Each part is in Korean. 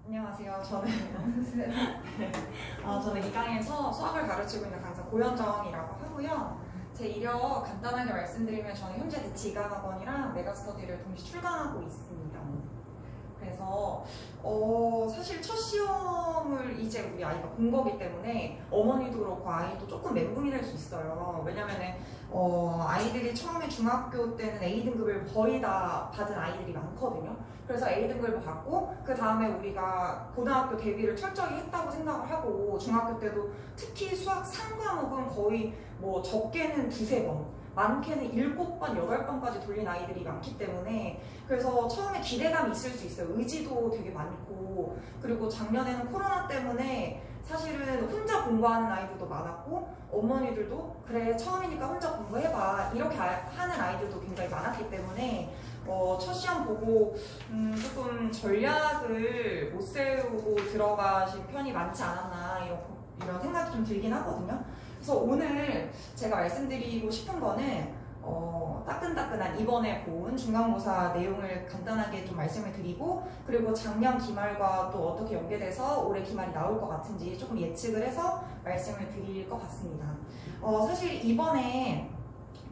안녕하세요. 저는 저는 이 강에서 수학을 가르치고 있는 강사 고현정이라고 하고요. 제 이력 간단하게 말씀드리면 저는 현재 대치이과학원이랑 메가스터디를 동시 출강하고 있습니다. 그래서 사실 첫 시험을 이제 우리 아이가 본 거기 때문에 어머니도 그렇고 아이도 조금 멘붕이 될 수 있어요. 왜냐면은 아이들이 처음에 중학교 때는 A등급을 거의 다 받은 아이들이 많거든요. 그래서 A등급을 받고 그 다음에 우리가 고등학교 대비를 철저히 했다고 생각을 하고 중학교 때도 특히 수학 3과목은 거의 뭐 적게는 2~3번 많게는 7번, 8번까지 돌린 아이들이 많기 때문에 그래서 처음에 기대감이 있을 수 있어요. 의지도 되게 많고 그리고 작년에는 코로나 때문에 사실은 혼자 공부하는 아이들도 많았고 어머니들도 그래 처음이니까 혼자 공부해봐 이렇게 하는 아이들도 굉장히 많았기 때문에 첫 시험 보고 조금 전략을 못 세우고 들어가신 편이 많지 않았나 이런 생각이 좀 들긴 하거든요. 그래서 오늘 제가 말씀드리고 싶은 거는 따끈따끈한 이번에 본 중간고사 내용을 간단하게 좀 말씀을 드리고 그리고 작년 기말과 또 어떻게 연계돼서 올해 기말이 나올 것 같은지 조금 예측을 해서 말씀을 드릴 것 같습니다. 사실 이번에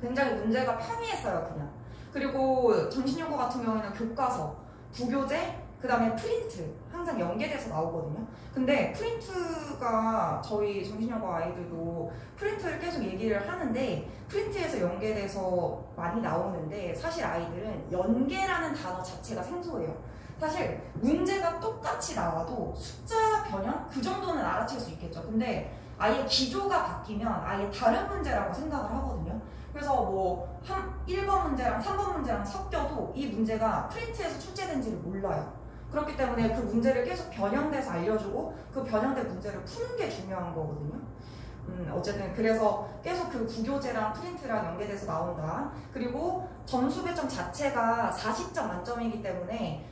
굉장히 문제가 편이했어요. 그냥 그리고 정신연구 같은 경우에는 교과서, 부교재, 그 다음에 프린트 항상 연계돼서 나오거든요. 근데 프린트가 저희 정신연구 아이들도 프린트를 계속 얘기를 하는데 프린트에서 연계돼서 많이 나오는데 사실 아이들은 연계라는 단어 자체가 생소해요. 사실 문제가 똑같이 나와도 숫자 변형? 그 정도는 알아챌 수 있겠죠. 근데 아예 기조가 바뀌면 아예 다른 문제라고 생각을 하거든요. 그래서 뭐 1번 문제랑 3번 문제랑 섞여도 이 문제가 프린트에서 출제된지를 몰라요. 그렇기 때문에 그 문제를 계속 변형돼서 알려주고 그 변형된 문제를 푸는 게 중요한 거거든요. 어쨌든 그래서 계속 그 부교재랑 프린트랑 연계돼서 나온다. 그리고 점수 배점 자체가 40점 만점이기 때문에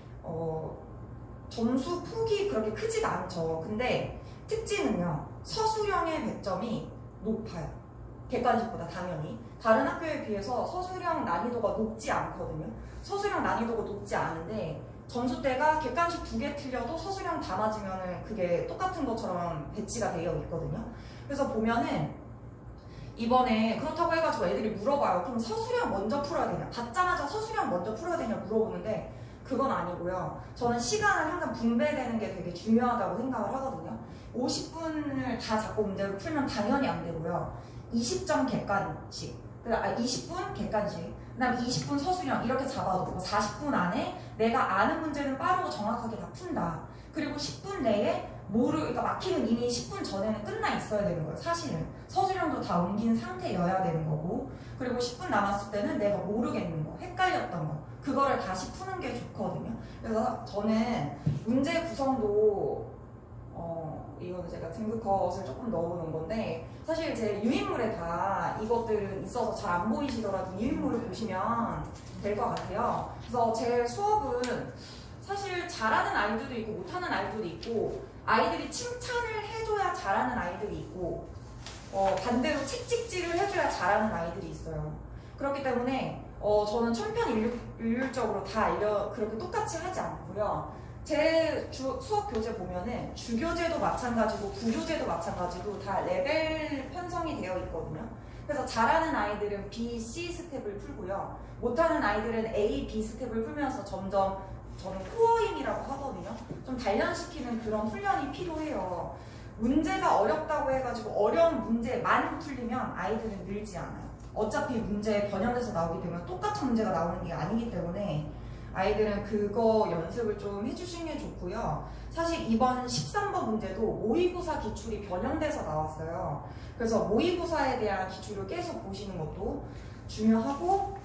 점수 폭이 그렇게 크지가 않죠. 근데 특징은요. 서술형의 배점이 높아요. 객관식보다 당연히. 다른 학교에 비해서 서술형 난이도가 높지 않거든요. 서술형 난이도가 높지 않은데 점수대가 객관식 2개 틀려도 서술형 다 맞으면 그게 똑같은 것처럼 배치가 되어 있거든요. 그래서 보면은 이번에 그렇다고 해가지고 애들이 물어봐요. 그럼 서술형 먼저 풀어야 되냐? 받자마자 서술형 먼저 풀어야 되냐 물어보는데 그건 아니고요. 저는 시간을 항상 분배되는 게 되게 중요하다고 생각을 하거든요. 50분을 다 잡고 문제를 풀면 당연히 안 되고요. 20점 객관식, 20분 객관식, 그 다음에 20분 서술형 이렇게 잡아두고 40분 안에 내가 아는 문제는 빠르고 정확하게 다 푼다. 그리고 10분 내에 그러니까 막히면 이미 10분 전에는 끝나 있어야 되는 거예요. 사실은 서술형도 다 옮긴 상태여야 되는 거고 그리고 10분 남았을 때는 내가 모르겠는 거, 헷갈렸던 거 그거를 다시 푸는 게 좋거든요. 그래서 저는 문제 구성도 이거는 제가 등급컷을 조금 넣어놓은 건데 사실 제 유인물에 다 이것들은 있어서 잘 안 보이시더라도 유인물을 보시면 될 것 같아요. 그래서 제 수업은 사실 잘하는 아이들도 있고 못하는 아이들도 있고 아이들이 칭찬을 해줘야 잘하는 아이들이 있고 반대로 책찍질을 해줘야 잘하는 아이들이 있어요. 그렇기 때문에 저는 천편일률적으로 다 그렇게 똑같이 하지 않고요. 제 수업 교재 보면은 주교재도 마찬가지고 부교재도 마찬가지고 다 레벨 편성이 되어 있거든요. 그래서 잘하는 아이들은 B, C 스텝을 풀고요. 못하는 아이들은 A, B 스텝을 풀면서 점점 저는 코어임이라고 하거든요. 좀 단련시키는 그런 훈련이 필요해요. 문제가 어렵다고 해가지고 어려운 문제만 풀리면 아이들은 늘지 않아요. 어차피 문제 변형돼서 나오기 때문에 똑같은 문제가 나오는 게 아니기 때문에 아이들은 그거 연습을 좀 해주시는 게 좋고요. 사실 이번 13번 문제도 모의고사 기출이 변형돼서 나왔어요. 그래서 모의고사에 대한 기출을 계속 보시는 것도 중요하고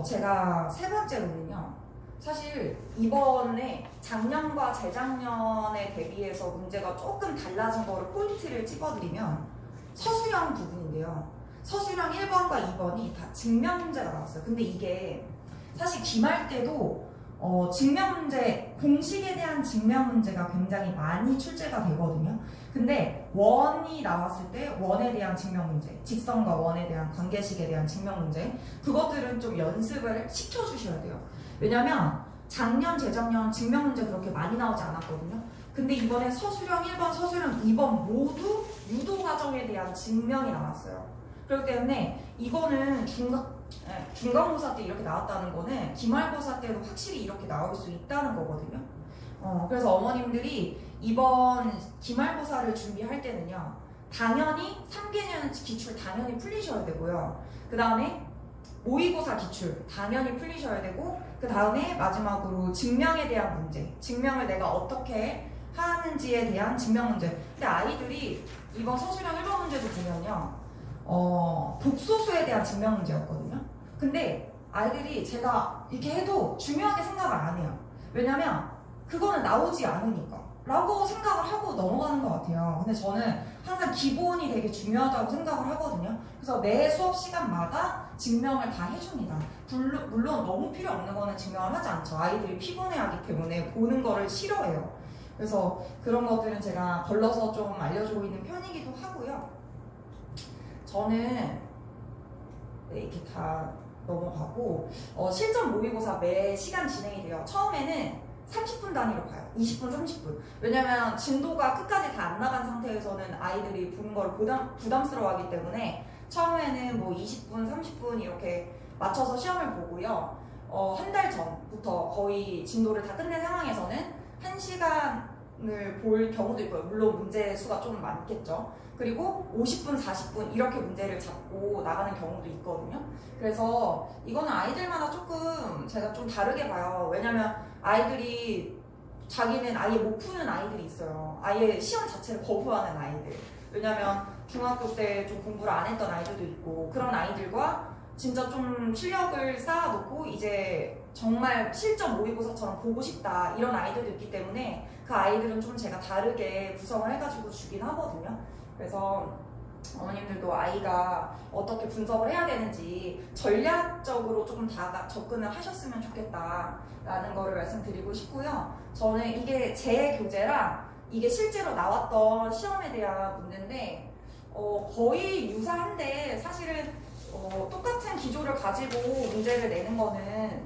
제가 세 번째로는요. 사실 이번에 작년과 재작년에 대비해서 문제가 조금 달라진 거를 포인트를 찍어드리면 서술형 부분인데요. 서술형 1번과 2번이 다 증명 문제가 나왔어요. 근데 이게 사실 기말 때도 증명 문제, 공식에 대한 증명 문제가 굉장히 많이 출제가 되거든요. 근데 원이 나왔을 때 원에 대한 증명 문제, 직선과 원에 대한 관계식에 대한 증명 문제 그것들은 좀 연습을 시켜주셔야 돼요. 왜냐면 작년, 재작년 증명 문제 그렇게 많이 나오지 않았거든요. 근데 이번에 서술형 1번, 서술형 2번 모두 유도 과정에 대한 증명이 나왔어요. 그렇기 때문에 이거는 중간고사 때 이렇게 나왔다는 거는 기말고사 때도 확실히 이렇게 나올 수 있다는 거거든요. 그래서 어머님들이 이번 기말고사를 준비할 때는요, 당연히 3개년 기출 당연히 풀리셔야 되고요. 그 다음에 모의고사 기출 당연히 풀리셔야 되고, 그 다음에 마지막으로 증명에 대한 문제, 증명을 내가 어떻게 하는지에 대한 증명 문제. 근데 아이들이 이번 서술형 1번 문제도 보면요, 복소수에 대한 증명 문제였거든요. 근데 아이들이 제가 이렇게 해도 중요하게 생각을 안 해요. 왜냐면 그거는 나오지 않으니까 라고 생각을 하고 넘어가는 것 같아요. 근데 저는 항상 기본이 되게 중요하다고 생각을 하거든요. 그래서 매 수업 시간마다 증명을 다 해줍니다. 물론 너무 필요 없는 거는 증명을 하지 않죠. 아이들이 피곤해하기 때문에 보는 거를 싫어해요. 그래서 그런 것들은 제가 걸러서 좀 알려주고 있는 편이기도 하고요. 저는 이렇게 다 넘어가고, 실전 모의고사 매 시간 진행이 돼요. 처음에는 30분 단위로 봐요. 20분, 30분. 왜냐면 진도가 끝까지 다 안 나간 상태에서는 아이들이 보는 걸 부담스러워하기 때문에 처음에는 뭐 20분, 30분 이렇게 맞춰서 시험을 보고요. 한 달 전부터 거의 진도를 다 끝낸 상황에서는 1시간을 볼 경우도 있고요. 물론 문제 수가 좀 많겠죠. 그리고 50분, 40분 이렇게 문제를 잡고 나가는 경우도 있거든요. 그래서 이거는 아이들마다 조금 제가 좀 다르게 봐요. 왜냐면 아이들이 자기는 아예 못 푸는 아이들이 있어요. 아예 시험 자체를 거부하는 아이들. 왜냐면 중학교 때 좀 공부를 안 했던 아이들도 있고, 그런 아이들과 진짜 좀 실력을 쌓아놓고 이제 정말 실전 모의고사처럼 보고 싶다 이런 아이들도 있기 때문에 그 아이들은 좀 제가 다르게 구성을 해가지고 주긴 하거든요. 그래서 어머님들도 아이가 어떻게 분석을 해야 되는지 전략적으로 조금 접근을 하셨으면 좋겠다라는 거를 말씀드리고 싶고요. 저는 이게 제 교재랑 이게 실제로 나왔던 시험에 대한 문제인데 거의 유사한데 사실은 똑같은 기조를 가지고 문제를 내는 거는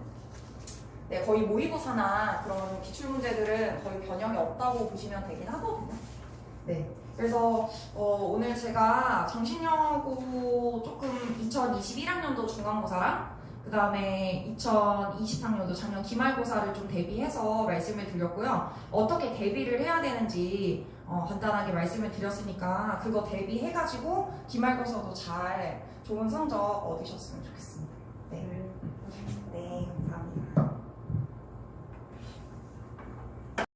거의 모의고사나 그런 기출문제들은 거의 변형이 없다고 보시면 되긴 하거든요. 네. 그래서 오늘 제가 정신여고 조금 2021학년도 중간고사랑 그 다음에 2020학년도 작년 기말고사를 좀 대비해서 말씀을 드렸고요. 어떻게 대비를 해야 되는지 간단하게 말씀을 드렸으니까 그거 대비해가지고 기말고사도 잘 좋은 성적 얻으셨으면 좋겠습니다. 네. 네.